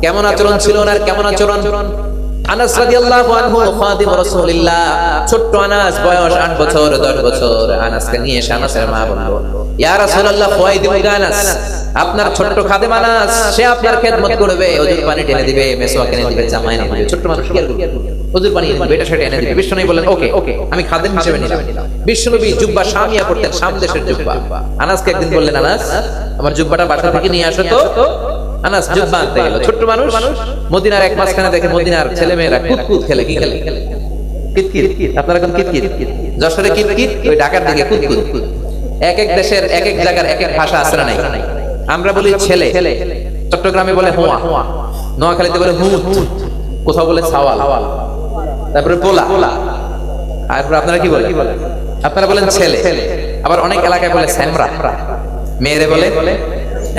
কেমন আচরণ ছিল ওনার, কেমন আচরণ? আনাস রাদিয়াল্লাহু আনহু খাদিম রাসূলুল্লাহ, ছোট্ট আনাস, বয়স 8 বছর 10 বছর। আনাসকে নিয়ে এসে আনাসের মা বলল, ইয়া রাসূলুল্লাহ ফায়দিমু আনাস, আপনার ছোট্ট খাদেম আনাস, সে আপনার খেদমত করবে, ওজুর পানি টেনে দিবে, মেসওয়াক এনে দিবে, জামা এনে দিবে। ছোট্ট মানুষ কি আর করবে? ওজুর পানি এনে দিবে, এটা সেটা এনে দিবে। বিশ্বনবী বললেন, ওকে আমি খাদেম হিসেবে নিলাম। বিশ্বনবী জুব্বা শামিয়া পড়তেন, শাম দেশের জুব্বা। আনাসকে একদিন বললেন, আনাস আমার জুব্বাটা বাসা থেকে নিয়ে আসো তো। আনাস জুব্বা আনতে গেল। ছোট্ট মানুষ, মদিনার এক মাঝখানে দেখে মদিনার ছেলে মেয়েরা কুতকুত খেলে। কি খেলে? কিতকিত। আপনারা কোন কিতকিত? যশোরে কিতকিত, ওই ঢাকার দিকে কুতকুত। এক এক দেশের এক এক জায়গার এক এক ভাষা আছে না নাই? আমরা বলি ছেলে, চট্টগ্রামে বলে হোয়া, নোয়াখালীতে বলে হুত, কোথাও বলে সাওয়াল, তারপরে পোলা। আর আপনারা কি বলেন? আপনারা বলেন ছেলে। আবার অনেক এলাকায় বলে স্যামরা, মেয়েরে বলে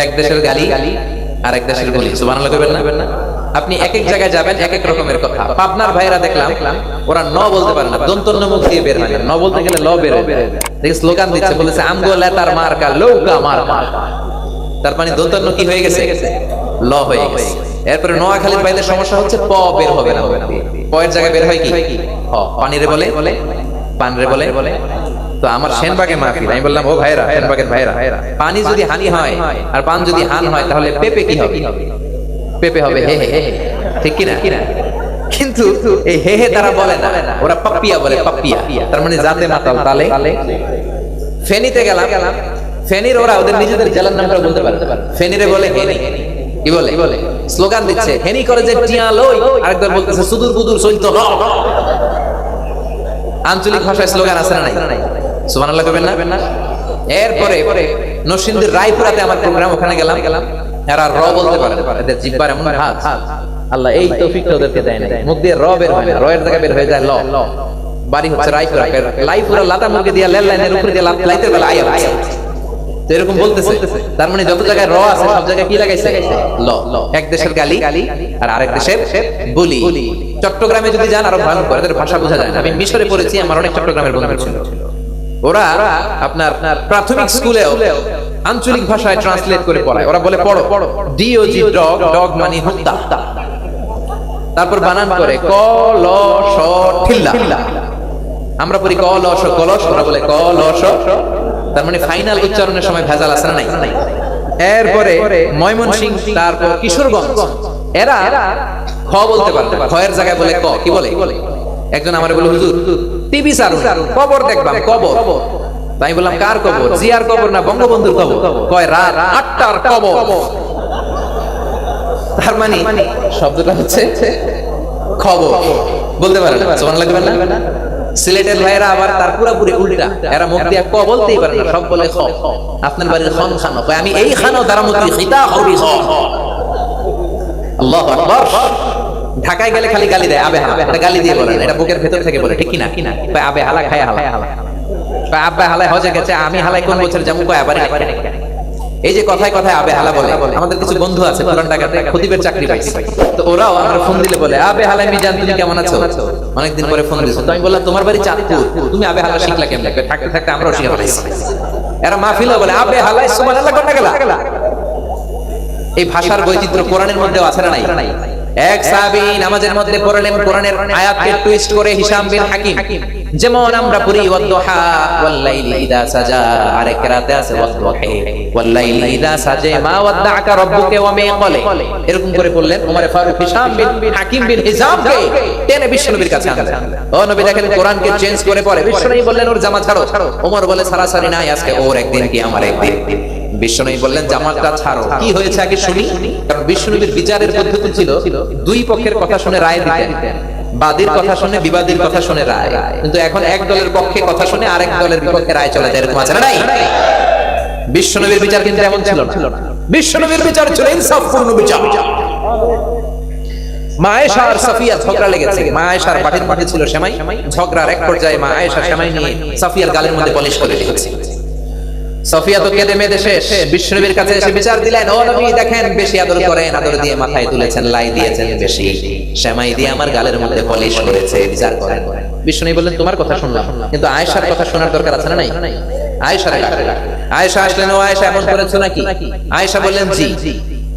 এক দেশের গালি আর এক দেশের বলি। সুবহানাল্লাহ কইবেন না? আপনি এক এক জায়গায় যাবেন এক এক রকমের কথা। পাবনার ভাইরা দেখলাম ওরা ন বলতে পারে না, দন্তন্য মুখ দিয়ে বের হয় না। ন বলতে গেলে ল বের হয়। দেখি স্লোগান দিচ্ছে, বলেছে আমগো লেতার মার্কা লৌকা মার্কা। তার মানে দন্তন্য কি হয়ে গেছে? ল হয়ে গেছে। এরপরে নোয়াখালীর বাইরে সমস্যা হচ্ছে প বের হবে না। প এর জায়গায় বের হয় কি? হ। পানিরে বলে পানরে বলে। তো আমার সেনবাগে মাহফিল, আমি বললাম, ও ভাইরা, সেনবাগের ভাইরা, পানি যদি হানি হয় আর পান যদি হান হয় তাহলে পেপে কি হবে? পেপে হবে হে হে। ঠিক কি না? কিন্তু এই হে হে তারা বলে না, ওরা পাপ্পিয়া বলে, পাপ্পিয়া। তার মানে জাতে মাতাল তালে। ফেনীতে গেলাম, ফেনীর ওরা ওদের নিজেদের জেলার নামটা বলতে পারে। ফেনীরে বলে হেনি। কি বলে? স্লোগান দিচ্ছে, হেনি করে যে টিয়া লই, আরেকবার বলতেছে সুদূর বুদুর সইত ল। আঞ্চলিক ভাষায় স্লোগান আছে না নাই? সুবহানাল্লাহ কইবেন না? এরপরে নরসিংদীর রায়পুরাতে আমার প্রোগ্রাম, ওখানে গেলাম। এরা র বলতে পারে, এদের জিহ্বার এমন ভাঁজ, আল্লাহ এই তৌফিকটা ওদেরকে দেয় না। মুখ দিয়ে র বের হয় না, র এর জায়গায় বের হয়ে যায় ল। বাড়ি হচ্ছে রায়পুরা, লাইপুরা লাতা মুরগি দিয়ে লেল লাইনের উপরে দিয়ে লাইতে বেলা আয়া তো এরকম বলতেছে। তার মানে যত জায়গায় র আছে সব জায়গায় কি লাগাইছে? ল। এক দেশের গালি আর আরেক দেশের বলি। চট্টগ্রামে যদি যান আরো ভয়ঙ্কর, এদের ভাষা বোঝা যায় না। আমি মিশরে পড়েছি, আমার অনেক চট্টগ্রামের বন্ধু ছিল। ওরা আপনার প্রাথমিক স্কুলেও আঞ্চলিক ভাষায় ট্রান্সলেট করে পড়ায়। ওরা বলে পড়ো, ডিওজি ডগ, ডগ মানে হত্যা। তারপর বানান করে ক ল শ ঠিল্লা। আমরা পড়ি ক ল শ কলস, ওরা বলে ক ল শ। তার মানে ফাইনাল উচ্চারণের সময় ভেজাল আছে না নাই? এরপরে ময়মনসিংহ, তারপর কিশোরগঞ্জ, এরা খ বলতে পারে, খ এর জায়গায় বলে ক। কি বলে? একজন আমারে বলে, হুজুর টিভি চালু, কবর দেখবাম, কবর। তাই বললাম, কার কবর? জিয়ার কবর না বঙ্গবন্ধুর কবর? কয় রাত 8টার কবর। তার মানে শব্দটা হচ্ছে খবর। বলতে পারে না। সুবহানাল্লাহ কইবেন না? সিলেটের ভাইরা আবার তার পুরোপুরি উল্টা, এরা মুখ দিয়ে ক বলতেই পারে না, সব বলে খ। আপনার বাড়ির খন খানো, কয় আমি এই খানো দারামতি খিতা হবি খ। আল্লাহু আকবার। ঢাকায় গেলে খালি গালি দেয়, আবে হালা। এটা গালি দিয়ে বলে না, এটা বুকের ভেতর থেকে বলে। ঠিক কি না? কয় আবে হালা খায় হালা। কয় আব্বা হালায় হজে গেছে, আমি হালাই কোন বছর যাবো? কয় আবার। এই যে কথায় কথায় আবে হালা বলে। আমাদের কিছু বন্ধু আছে পুরান ঢাকাতে খতিবের চাকরি পাইছে, তো ওরাও আমরা ফোন দিলে বলে, আবে হালাই মিজান তুমি কেমন আছো? অনেকদিন পরে ফোন দিয়েছো, তো আমি বললাম তোমার বাড়ি চাঁদপুর, তুমি আবে হালা শিখলা কেমন? থাকতে থাকতে আমরাও শিখে ফেলাইছি। এরা মাহফিলও বলে আবে হালাই সুবহানাল্লাহ কোন গেলা। এই ভাষার বৈচিত্র্য কোরআনের মধ্যেও আছে না নাই? এক সাহাবী নামাজের মধ্যে পড়লেন কোরআনের আয়াতকে টুইস্ট করে, হিশাম বিন হাকিম। যেমন আমরা পড়ি ওয়াদদুহা ওয়াল্লাইলি ইযা সাজা, আর কিরাতে আছে ওয়াদদুহি ওয়াল্লাইলি ইযা সাজা মা ওয়াদদাকা রাব্বুকা ওয়া মা ক্বালা। এরকম করে বললেন ওমর ফারুক হিশাম বিন হাকিম বিন হিজামকে টেনে বিশ্বনবীর কাছে আনলেন। ও নবী দেখেন কোরআনকে চেঞ্জ করে পড়ে। বিশ্বনবী বললেন ওর জামা ছাড়ো। ওমর বলে সারাসারি নাই, আজকে ওর একদিন কি আমার একদিন। বিশ্বনবী বললেন জামাটা ছাড়ো। কি হয়েছে আগে শুনি। কারণ বিশ্বনবীর বিচারের পদ্ধতি ছিল দুই পক্ষের কথা শুনে রায় দিতেন। বাদীর কথা শুনে, বিবাদীর কথা শুনে রায়। কিন্তু এখন এক দলের পক্ষে কথা শুনে আরেক দলের বিপক্ষে রায় চলে যায়, এরকম আছে না নাই? বিশ্বনবীর বিচার কিন্তু এমন ছিল না। বিশ্বনবীর বিচার ছিল ইনসাফপূর্ণ বিচার। মা আয়েশা আর সাফিয়া ঝগড়া লেগেছে। মা আয়েশার পাটির মধ্যে ছিল সেমাই। ঝগড়ার এক পর্যায়ে মা আয়েশা সেমাই নিয়ে সাফিয়ার গালের মধ্যে পলিশ করে দিয়েছে। সাফিয়া তো কেঁদে মেদে শেষ। বিশ্বনবীর কাছে এসে বিচার দিলেন, ও নবী দেখেন বেশি আদর করেন, আদর দিয়ে মাথায় তুলেছেন, লাই দিয়েছেন বেশি, সেমাই দিয়ে আমার গালের মধ্যে পলিশ করেছে, বিচার করেন। বিশ্বনবী বললেন তোমার কথা শুনলাম, কিন্তু আয়েশার কথা শোনার দরকার আছে না নাই? আয়েশা আসলেন, ও আয়েশা এমন করেছো নাকি? আয়েশা বললেন জি।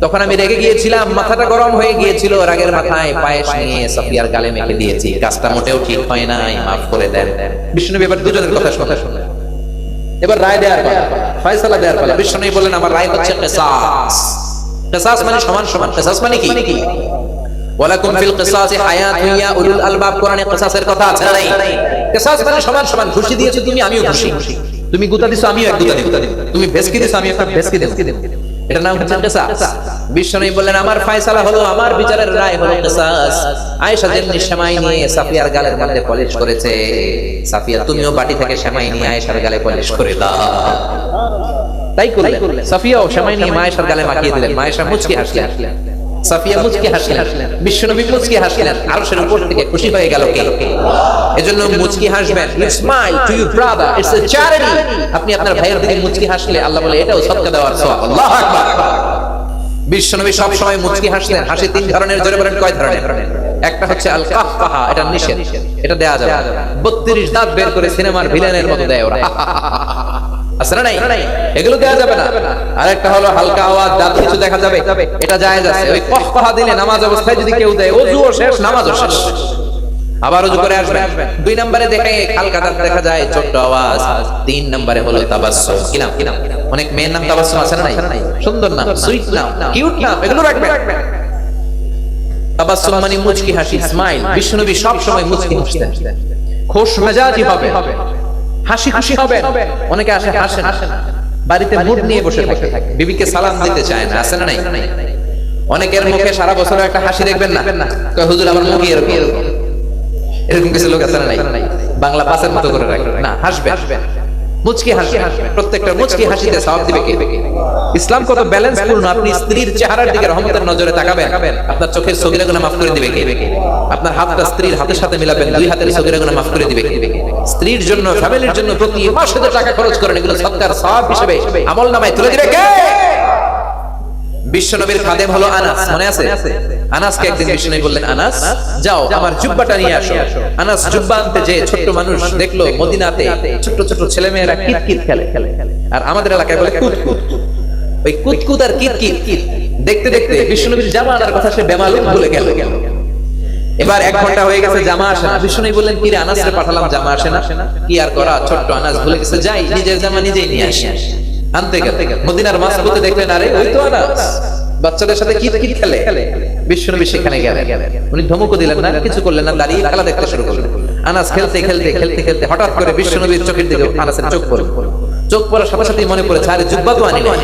তখন আমি রেগে গিয়েছিলাম, মাথাটা গরম হয়ে গিয়েছিল, রাগের মাথায় পায়েস নিয়ে সাফিয়ার গালে মেখে দিয়েছি। কাজটা মোটেও ঠিক হয় নাই, মাফ করে দেন। বিষ্ণুনবী এবার দুজনের কথা শুনে এবার রায় দেওয়ার পালা, ফয়সালা দেওয়ার পালা। বিষ্ণুনবী বললেন আমার রায় হচ্ছে কিসাস। কিসাস মানে সমান সমান। কিসাস মানে কি? ওয়ালাকুম ফিল কিসাসি হায়াতুন ইয়া উলুল আলবাব, কোরআনে কিসাসের কথা আছে না নাই? কিসাস মানে সমান সমান। খুশি দিয়েছো তুমি, আমিও খুশি। তুমি গুতা দিছো, আমিও এক গুতা দেব। তুমি ভেসকি দিছো, আমি একটা ভেসকি দেব। এটা নাম হচ্ছে কিসাস। বিষ্ণুনবী বললেন আমার ফয়সালা হলো, আমার বিচারের রায় হলো কিসাস। আয়েশা যেমনি সেমাই নিয়ে সাফিয়ার গালের মধ্যে পলিশ করেছে, সাফিয়া তুমিও বাটি থেকে সেমাই নিয়ে আয়েশার গালে পলিশ করে দাও। তাই করলেন। সাফিয়াও সেমাই নিয়ে আয়েশার গালে মাখিয়ে দিলেন। আয়েশা মুচকি হাসলেন, সাফিয়া মুচকি হাসলেন, বিশ্বনবী মুচকি হাসলেন। আরশের উপর থেকে খুশি হয়ে গেল কে? এজন্য মুচকি হাসবেন। You smile to your brother, it's a charity. আপনি আপনার ভাইয়ের দিকে মুচকি হাসলে আল্লাহ বলে এটাও সদকা দেওয়ার সওয়াব। আল্লাহু আকবার। বিশ্বনবী সব সময় মুচকি হাসলেন। হাসি তিন ধরনের, জোরে বলেন কয় ধরনের? একটা হচ্ছে আল কাহকাহা, এটা নিষেধ, এটা দেয়া যাবে না। 32 দাঁত বের করে সিনেমার ভিলেনের মতো দেয় ওরা, আছে না নাই? এগুলো দেয়া যাবে না। আরেকটা হলো হালকা আওয়াজ, দাঁত কিছু দেখা যাবে, এটা জায়েজ আছে। ওই কাহকাহা দিলে নামাজ অবস্থায় যদি কেউ দেয়, ওযুও শেষ, নামাজও শেষ। আবার ওযু করে আসবে। 2 নম্বরে দেখে হালকা দাঁত দেখা যায়, ছোট্ট আওয়াজ। 3 নম্বরে হলো তাবাসসুম। কি নাম? অনেক মেয়ের নাম তাবাসসুম আছে না নাই? সুন্দর নাম, সুইট নাম, কিউট নাম, এগুলো রাখবেন। তাবাসসুম মানে মুচকি হাসি, স্মাইল। বিশ্বনবী সব সময় মুচকি হাসতেন, খুশ মেজাজি হবে, হাসি খুশি হবে। অনেকে আসে হাসে না, বাড়িতে মুড নিয়ে বসে থাকে, বিবিকে সালাম দিতে চায় না, আছে না নাই? অনেকের মুখে সারা বছর একটা হাসি দেখবেন না, কয় হুজুর আমার মুখে এরকম এরকম কিছু লোক আছে না নাই? বাংলা পাসের মতো করে রাখবে না, হাসবে, মুচকি হাসি। প্রত্যেকটা মুচকি হাসিতে সওয়াব দিবে কে? ইসলাম কত ব্যালেন্সপূর্ণ। আপনি স্ত্রীর চেহারার দিকে রহমতের নজরে তাকাবেন, আপনার চোখের সগীরা গুনাহ মাফ করে দিবে কে? আপনার হাতটা স্ত্রীর হাতের সাথে মিলাবেন, 2 হাতের সগীরা গুনাহ মাফ করে দিবে কে? স্ত্রীর জন্য, ফ্যামিলির জন্য প্রতি মাসে যে টাকা খরচ করেন, এগুলো সদকার সওয়াব হিসেবে আমলনামায় তুলে দিবে কে? বিশ্বনবীর খাদেম হলো আনাস, মনে আছে? আনাসকে একদিন বিশ্বনবী বললেন, আনাস যাও আমার জুব্বাটা নিয়ে আসো। আনাস জুব্বা আনতে যে ছোট্ট মানুষ দেখলো মদিনাতে ছোট ছোট ছেলেমেয়েরা কিতকিত খেলে, আর আমাদের এলাকায় বলে কুতকুত। ওই কুতকুত আর কিতকিত দেখতে দেখতে বিশ্বনবীর জামা আনার কথা সে বেমালুম ভুলে গেল। এবার 1 ঘন্টা হয়ে গেছে, জামা আসে না। বিশ্বনবী বললেন, কি রে আনাসরে পাঠালাম, জামা আসে না, কি আর করা? ছোট্ট আনাস ভুলে গেছে, যাই নিজের জামা নিজেই নিয়ে আসি। আনতে গেল, মদিনার মাসকুতে দেখলেন, আরে ওই তো আনাস বাচ্চাদের সাথে কিতকিত খেলে। বিশ্বনবী সেখানে গেলেন, উনি ধমকও দিলেন না, কিছু করলেন না, দাঁড়িয়ে খেলা দেখতে শুরু করলেন। আনাস খেলতে হঠাৎ করে বিশ্বনবীর চোখের দিকে আনাসের চোখ পড়ল। চোখ পড়ার সাথে সাথে মনে পড়েছে, আরে জুব্বা তো আনি নাই।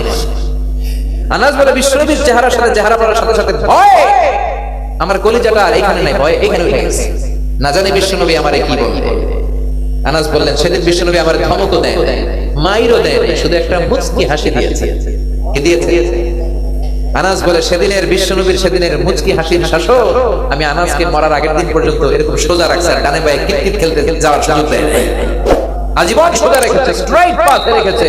আনাস বলে, বিশ্বনবীর চেহারার সাথে চেহারা পড়ার সাথে সাথে ভয়, আমার কলিজাটা আর এখানে নাই, ভয় এখানে উঠে গেছে, না জানি বিশ্বনবী আমারে কি বলবে। আনাস বললেন, সেদিন বিশ্বনবী আমার ধমকও দেয়, মাইরও দেয়, শুধু একটা মুচকি হাসি দিয়েছে। কি দিয়েছে? আনাস বলে, সেদিনের বিশ্বনবীর সেদিনের মুচকি হাসির শাসক আমি আনাসকে মরার আগের দিন পর্যন্ত এরকম সোজা রাখছি, আর ডানে বায়ে কিতকিত খেলতে যাওয়ার সুযোগ দেয়। আজীবন সোজা রেখেছে, স্ট্রেইট পাথে রেখেছে,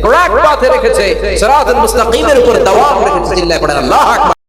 কারেক্ট পাথে রেখেছে, সিরাতুল মুস্তাকিমের উপর দাওয়াম রেখেছে। চিল্লায় পড়েন আল্লাহু আকবার।